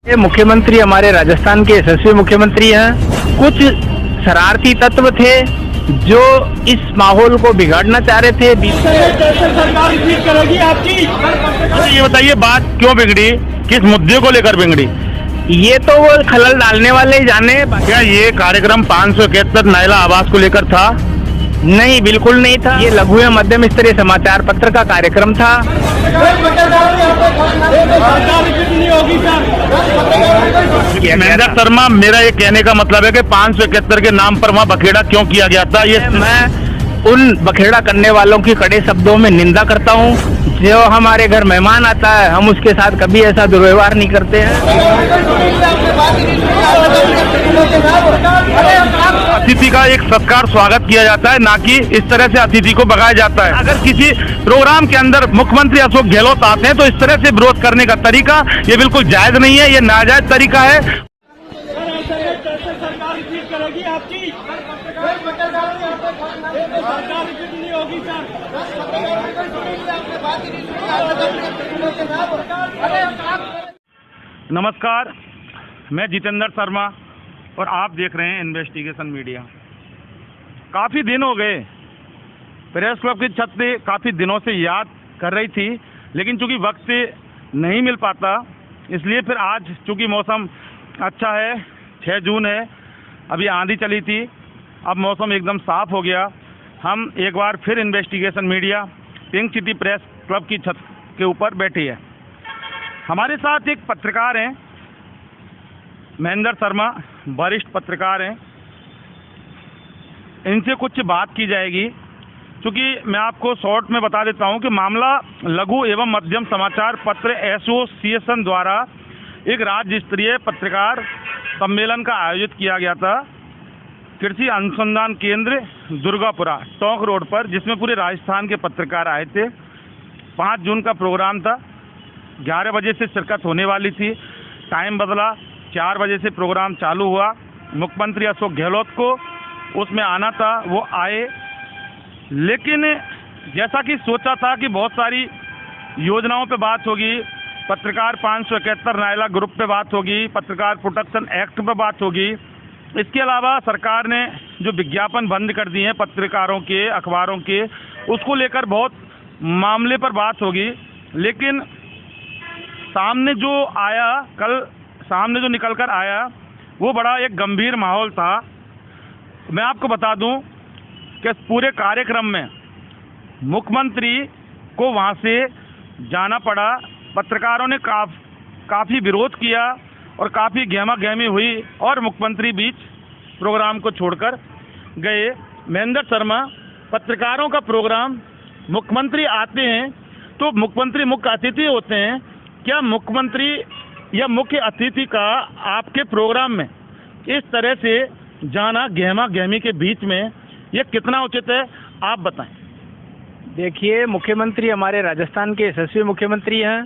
ये मुख्यमंत्री हमारे राजस्थान के यशस्वी मुख्यमंत्री हैं। कुछ शरारती तत्व थे जो इस माहौल को बिगाड़ना चाह रहे थे। सरकार रिपीट करेगी आपकी। ये बताइए बात क्यों बिगड़ी, किस मुद्दे को लेकर बिगड़ी? ये तो वो खलल डालने वाले ही जाने। क्या ये कार्यक्रम 571 नायला आवास को लेकर था? नहीं, बिल्कुल नहीं था। ये लघु एवं मध्यम स्तरीय समाचार पत्र का कार्यक्रम था। महेंद्र शर्मा, मेरा ये कहने का मतलब है कि 571 के नाम पर वहाँ बखेड़ा क्यों किया गया था? ये मैं उन बखेड़ा करने वालों की कड़े शब्दों में निंदा करता हूँ। जो हमारे घर मेहमान आता है, हम उसके साथ कभी ऐसा दुर्व्यवहार नहीं करते हैं। अतिथि का एक सत्कार स्वागत किया जाता है, ना कि इस तरह से अतिथि को भगाया जाता है। अगर किसी प्रोग्राम के अंदर मुख्यमंत्री अशोक गहलोत आते हैं तो इस तरह से विरोध करने का तरीका ये बिल्कुल जायज नहीं है, ये नाजायज तरीका है। सरकार रिपीट करेगी आपकी। सरकार रिपीट नहीं होगी नमस्कार, मैं जितेंद्र शर्मा और आप देख रहे हैं इन्वेस्टिगेशन मीडिया। काफ़ी दिन हो गए, प्रेस क्लब की छत पे काफ़ी दिनों से याद कर रही थी, लेकिन चूंकि वक्त नहीं मिल पाता, इसलिए फिर आज चूंकि मौसम अच्छा है, 6 जून है, अभी आंधी चली थी, अब मौसम एकदम साफ हो गया। हम एक बार फिर investigation media pink city press club की छत के ऊपर बैठी है। हमारे साथ एक पत्रकार हैं, महेंद्र शर्मा, वरिष्ठ पत्रकार हैं। इनसे कुछ बात की जाएगी। क्योंकि मैं आपको शॉर्ट में बता देता हूं कि मामला लघु एवं मध्यम समाचार पत्र एसोसिएशन द्वारा एक राज्य स्तरीय पत्रकार सम्मेलन का आयोजित किया गया था कृषि अनुसंधान केंद्र दुर्गापुरा टोंक रोड पर, जिसमें पूरे राजस्थान के पत्रकार आए थे। 5 जून का प्रोग्राम था, 11 बजे से शिरकत होने वाली थी। टाइम बदला, 4 बजे से प्रोग्राम चालू हुआ। मुख्यमंत्री अशोक गहलोत को उसमें आना था, वो आए, लेकिन जैसा कि सोचा था कि बहुत सारी योजनाओं पे बात होगी, पत्रकार 571 नायला ग्रुप पे बात होगी, पत्रकार प्रोटेक्शन एक्ट पे बात होगी। इसके अलावा सरकार ने जो विज्ञापन बंद कर दिए हैं पत्रकारों के, अखबारों के, उसको लेकर बहुत मामले पर बात होगी। लेकिन सामने जो आया, कल सामने जो निकल कर आया, वो बड़ा एक गंभीर माहौल था। मैं आपको बता दूं कि पूरे कार्यक्रम में मुख्यमंत्री को वहाँ से जाना पड़ा। पत्रकारों ने काफ़ी विरोध किया और काफ़ी गहमा गहमी हुई और मुख्यमंत्री बीच प्रोग्राम को छोड़कर गए। महेंद्र शर्मा, पत्रकारों का प्रोग्राम, मुख्यमंत्री आते हैं तो मुख्यमंत्री मुख्य अतिथि होते हैं। क्या मुख्यमंत्री या मुख्य अतिथि का आपके प्रोग्राम में इस तरह से जाना गहमा गहमी के बीच में, ये कितना उचित है, आप बताएं। देखिए, मुख्यमंत्री हमारे राजस्थान के यशस्वी मुख्यमंत्री हैं।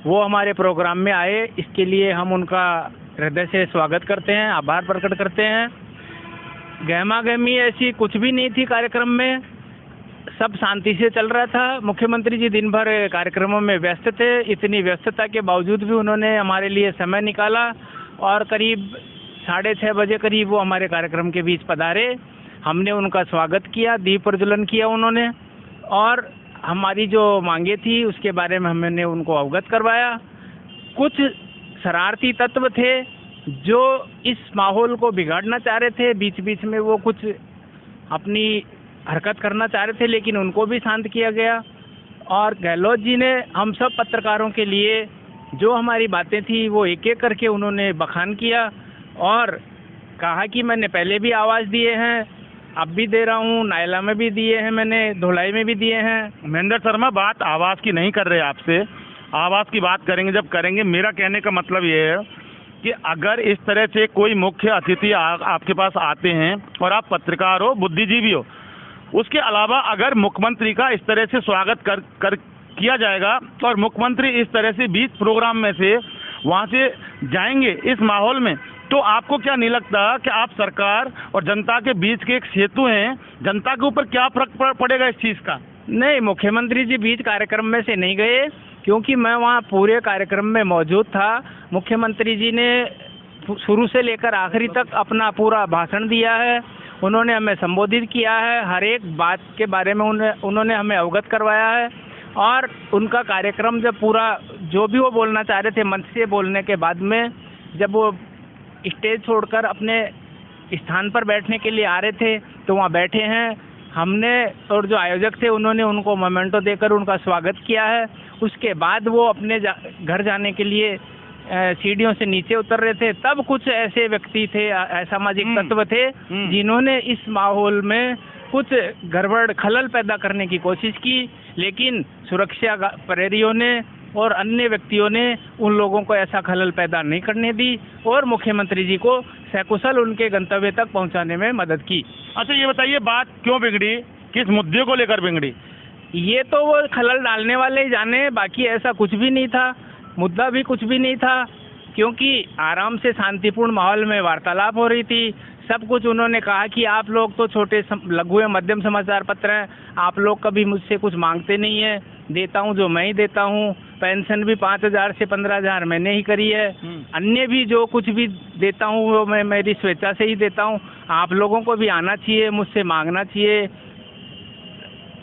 वो हमारे प्रोग्राम में आए, इसके लिए हम उनका हृदय से स्वागत करते हैं, आभार प्रकट करते हैं। गहमा गहमी ऐसी कुछ भी नहीं थी कार्यक्रम में, सब शांति से चल रहा था। मुख्यमंत्री जी दिन भर कार्यक्रमों में व्यस्त थे। इतनी व्यस्तता के बावजूद भी उन्होंने हमारे लिए समय निकाला और करीब 6:30 बजे करीब वो हमारे कार्यक्रम के बीच पधारे। हमने उनका स्वागत किया, दीप प्रज्वलन किया उन्होंने, और हमारी जो मांगे थी उसके बारे में हमने उनको अवगत करवाया। कुछ शरारती तत्व थे जो इस माहौल को बिगाड़ना चाह रहे थे, बीच बीच में वो कुछ अपनी हरकत करना चाह रहे थे, लेकिन उनको भी शांत किया गया। और गहलोत जी ने हम सब पत्रकारों के लिए जो हमारी बातें थी वो एक एक करके उन्होंने बखान किया और कहा कि मैंने पहले भी आवाज़ दिए हैं, अब भी दे रहा हूँ, नायला में भी दिए हैं, मैंने धुलाई में भी दिए हैं। महेंद्र शर्मा, बात आवाज़ की नहीं कर रहे आपसे, आवाज़ की बात करेंगे जब करेंगे। मेरा कहने का मतलब ये है कि अगर इस तरह से कोई मुख्य अतिथि आपके पास आते हैं और आप पत्रकार हो, बुद्धिजीवी हो, उसके अलावा अगर मुख्यमंत्री का इस तरह से स्वागत कर किया जाएगा और मुख्यमंत्री इस तरह से बीच प्रोग्राम में से वहाँ से जाएंगे इस माहौल में, तो आपको क्या नहीं लगता कि आप सरकार और जनता के बीच के एक सेतु हैं, जनता के ऊपर क्या फर्क पड़ेगा इस चीज़ का? नहीं, मुख्यमंत्री जी बीच कार्यक्रम में से नहीं गए, क्योंकि मैं वहाँ पूरे कार्यक्रम में मौजूद था। मुख्यमंत्री जी ने शुरू से लेकर आखिरी तक अपना पूरा भाषण दिया है। उन्होंने हमें संबोधित किया है, हर एक बात के बारे में उन्होंने हमें अवगत करवाया है। और उनका कार्यक्रम जब पूरा जो भी वो बोलना चाह रहे थे मंच से बोलने के बाद में, जब वो स्टेज छोड़कर अपने स्थान पर बैठने के लिए आ रहे थे तो वहाँ बैठे हैं हमने, और जो आयोजक थे उन्होंने उनको मोमेंटो देकर उनका स्वागत किया है। उसके बाद वो अपने घर जाने के लिए सीढ़ियों से नीचे उतर रहे थे, तब कुछ ऐसे व्यक्ति थे, असामाजिक तत्व थे जिन्होंने इस माहौल में कुछ गड़बड़ खलल पैदा करने की कोशिश की, लेकिन सुरक्षा प्रहरियों ने और अन्य व्यक्तियों ने उन लोगों को ऐसा खलल पैदा नहीं करने दी और मुख्यमंत्री जी को सकुशल उनके गंतव्य तक पहुंचाने में मदद की। अच्छा, ये बताइए बात क्यों बिगड़ी, किस मुद्दे को लेकर बिगड़ी? ये तो वो खलल डालने वाले ही जाने, बाकी ऐसा कुछ भी नहीं था, मुद्दा भी कुछ भी नहीं था, क्योंकि आराम से शांतिपूर्ण माहौल में वार्तालाप हो रही थी। सब कुछ उन्होंने कहा कि आप लोग तो छोटे लघु एवं मध्यम समाचार पत्र हैं, आप लोग कभी मुझसे कुछ मांगते नहीं है, देता हूं जो मैं ही देता हूं, पेंशन भी 5,000 से 15,000 मैंने ही करी है, अन्य भी जो कुछ भी देता हूं वो मैं मेरी स्वेच्छा से ही देता हूं, आप लोगों को भी आना चाहिए, मुझसे मांगना चाहिए।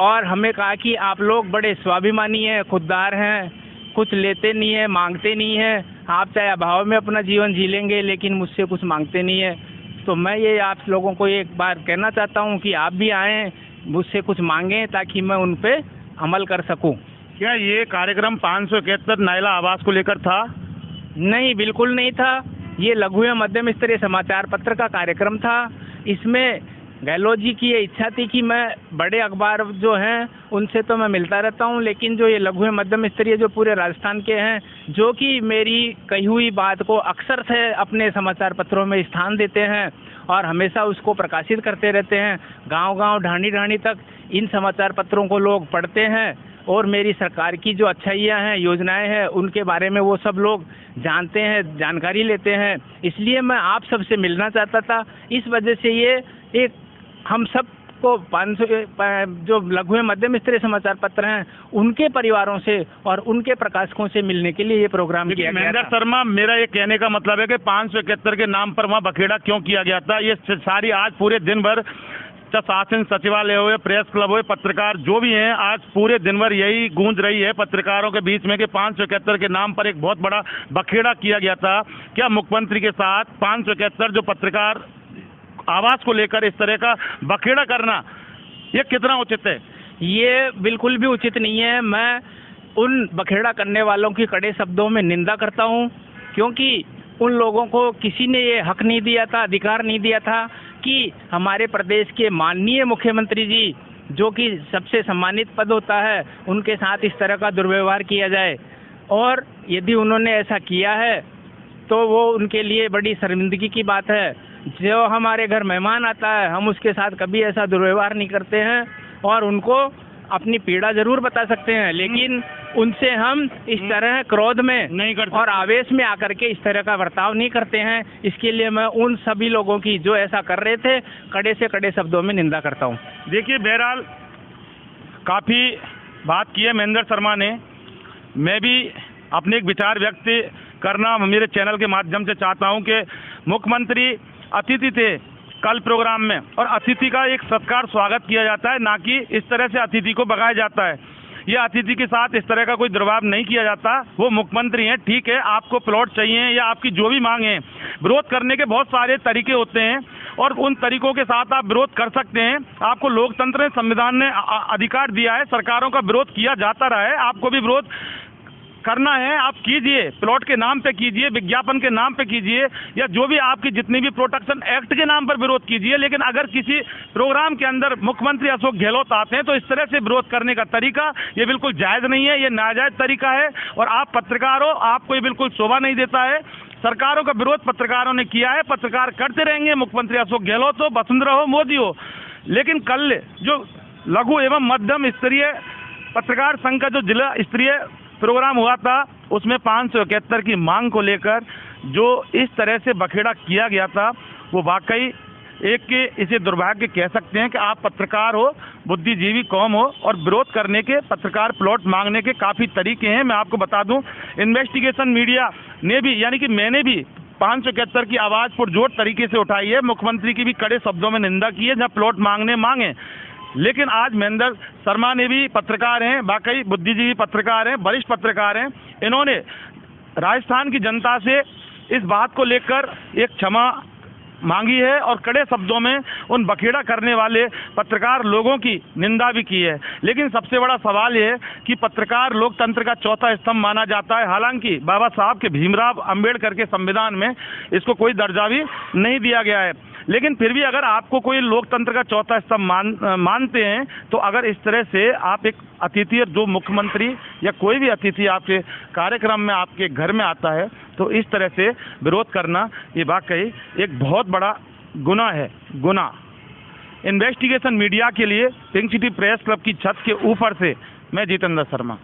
और हमें कहा कि आप लोग बड़े स्वाभिमानी हैं, खुददार हैं, कुछ लेते नहीं है, मांगते नहीं है, आप चाहे अभाव में अपना जीवन जी लेंगे लेकिन मुझसे कुछ मांगते नहीं है। तो मैं ये आप लोगों को एक बार कहना चाहता हूँ कि आप भी आएँ, मुझसे कुछ मांगें ताकि मैं उन पे अमल कर सकूं। क्या ये कार्यक्रम 571 नायला आवास को लेकर था? नहीं, बिल्कुल नहीं था। ये लघु एवं मध्यम स्तरीय समाचार पत्र का कार्यक्रम था। इसमें गहलोत जी की ये इच्छा थी कि मैं बड़े अखबार जो हैं उनसे तो मैं मिलता रहता हूं, लेकिन जो ये लघु एवं मध्यम स्तरीय जो पूरे राजस्थान के हैं, जो कि मेरी कही हुई बात को अक्सर से अपने समाचार पत्रों में स्थान देते हैं और हमेशा उसको प्रकाशित करते रहते हैं, गांव-गांव, ढाणी-ढाणी तक इन समाचार पत्रों को लोग पढ़ते हैं और मेरी सरकार की जो अच्छाइयाँ हैं, योजनाएं हैं, उनके बारे में वो सब लोग जानते हैं, जानकारी लेते हैं। इसलिए मैं आप सबसे मिलना चाहता था। इस वजह से ये एक हम सब को 500 जो लघु एवं मध्यम स्तरीय समाचार पत्र हैं उनके परिवारों से और उनके प्रकाशकों से मिलने के लिए ये प्रोग्राम किया गया था। महेंद्र शर्मा, मेरा ये कहने का मतलब है कि 571 के नाम पर वहाँ बखेड़ा क्यों किया गया था? ये सारी आज पूरे दिन भर शासन सचिवालय हुए, प्रेस क्लब हुए, पत्रकार जो भी हैं, आज पूरे दिन भर यही गूंज रही है पत्रकारों के बीच में कि 571 के नाम पर एक बहुत बड़ा बखेड़ा किया गया था। क्या मुख्यमंत्री के साथ 571 जो पत्रकार आवास को लेकर इस तरह का बखेड़ा करना ये कितना उचित है? ये बिल्कुल भी उचित नहीं है। मैं उन बखेड़ा करने वालों की कड़े शब्दों में निंदा करता हूं, क्योंकि उन लोगों को किसी ने ये हक नहीं दिया था, अधिकार नहीं दिया था कि हमारे प्रदेश के माननीय मुख्यमंत्री जी, जो कि सबसे सम्मानित पद होता है, उनके साथ इस तरह का दुर्व्यवहार किया जाए। और यदि उन्होंने ऐसा किया है तो वो उनके लिए बड़ी शर्मिंदगी की बात है। जो हमारे घर मेहमान आता है, हम उसके साथ कभी ऐसा दुर्व्यवहार नहीं करते हैं और उनको अपनी पीड़ा जरूर बता सकते हैं, लेकिन उनसे हम इस तरह क्रोध में नहीं करते और आवेश में आकर के इस तरह का बर्ताव नहीं करते हैं। इसके लिए मैं उन सभी लोगों की जो ऐसा कर रहे थे कड़े से कड़े शब्दों में निंदा करता हूं। देखिए, बहरहाल काफ़ी बात की है महेंद्र शर्मा ने। मैं भी अपने एक विचार व्यक्त करना मेरे चैनल के माध्यम से चाहता हूं कि मुख्यमंत्री अतिथि थे कल प्रोग्राम में, और अतिथि का एक सत्कार स्वागत किया जाता है, ना कि इस तरह से अतिथि को भगाया जाता है। ये अतिथि के साथ इस तरह का कोई दुर्व्यवहार नहीं किया जाता। वो मुख्यमंत्री हैं, ठीक है, आपको प्लॉट चाहिए या आपकी जो भी मांग है, विरोध करने के बहुत सारे तरीके होते हैं और उन तरीकों के साथ आप विरोध कर सकते हैं। आपको लोकतंत्र ने, संविधान ने अधिकार दिया है, सरकारों का विरोध किया जाता रहा है, आपको भी विरोध करना है, आप कीजिए, प्लॉट के नाम पे कीजिए, विज्ञापन के नाम पे कीजिए, या जो भी आपकी जितनी भी प्रोटेक्शन एक्ट के नाम पर विरोध कीजिए। लेकिन अगर किसी प्रोग्राम के अंदर मुख्यमंत्री अशोक गहलोत आते हैं तो इस तरह से विरोध करने का तरीका ये बिल्कुल जायज़ नहीं है, ये नाजायज़ तरीका है और आप पत्रकार हो, आपको ये बिल्कुल शोभा नहीं देता है। सरकारों का विरोध पत्रकारों ने किया है, पत्रकार करते रहेंगे, मुख्यमंत्री अशोक गहलोत हो, वसुंधरा हो, मोदी हो। लेकिन कल जो लघु एवं मध्यम स्तरीय पत्रकार संघ का जो जिला स्तरीय प्रोग्राम हुआ था, उसमें 571 की मांग को लेकर जो इस तरह से बखेड़ा किया गया था, वो वाकई एक के इसे दुर्भाग्य कह सकते हैं कि आप पत्रकार हो, बुद्धिजीवी कौम हो, और विरोध करने के, पत्रकार प्लॉट मांगने के काफ़ी तरीके हैं। मैं आपको बता दूं, इन्वेस्टिगेशन मीडिया ने भी, यानी कि मैंने भी 571 की आवाज़ पुरजोर तरीके से उठाई है, मुख्यमंत्री की भी कड़े शब्दों में निंदा की है, जहाँ प्लॉट मांगे। लेकिन आज महेंद्र शर्मा ने भी, पत्रकार हैं, वाकई बुद्धिजीवी पत्रकार हैं, वरिष्ठ पत्रकार हैं, इन्होंने राजस्थान की जनता से इस बात को लेकर एक क्षमा मांगी है और कड़े शब्दों में उन बखेड़ा करने वाले पत्रकार लोगों की निंदा भी की है। लेकिन सबसे बड़ा सवाल ये है कि पत्रकार लोकतंत्र का चौथा स्तंभ माना जाता है। हालांकि बाबा साहब के भीमराव अंबेडकर के संविधान में इसको कोई दर्जा भी नहीं दिया गया है, लेकिन फिर भी अगर आपको कोई लोकतंत्र का चौथा स्तंभ मानते हैं, तो अगर इस तरह से आप एक अतिथि, जो मुख्यमंत्री या कोई भी अतिथि आपके कार्यक्रम में, आपके घर में आता है, तो इस तरह से विरोध करना ये वाकई एक बहुत बड़ा गुनाह है, गुनाह। इन्वेस्टिगेशन मीडिया के लिए पिंक सिटी प्रेस क्लब की छत के ऊपर से मैं जितेंद्र शर्मा।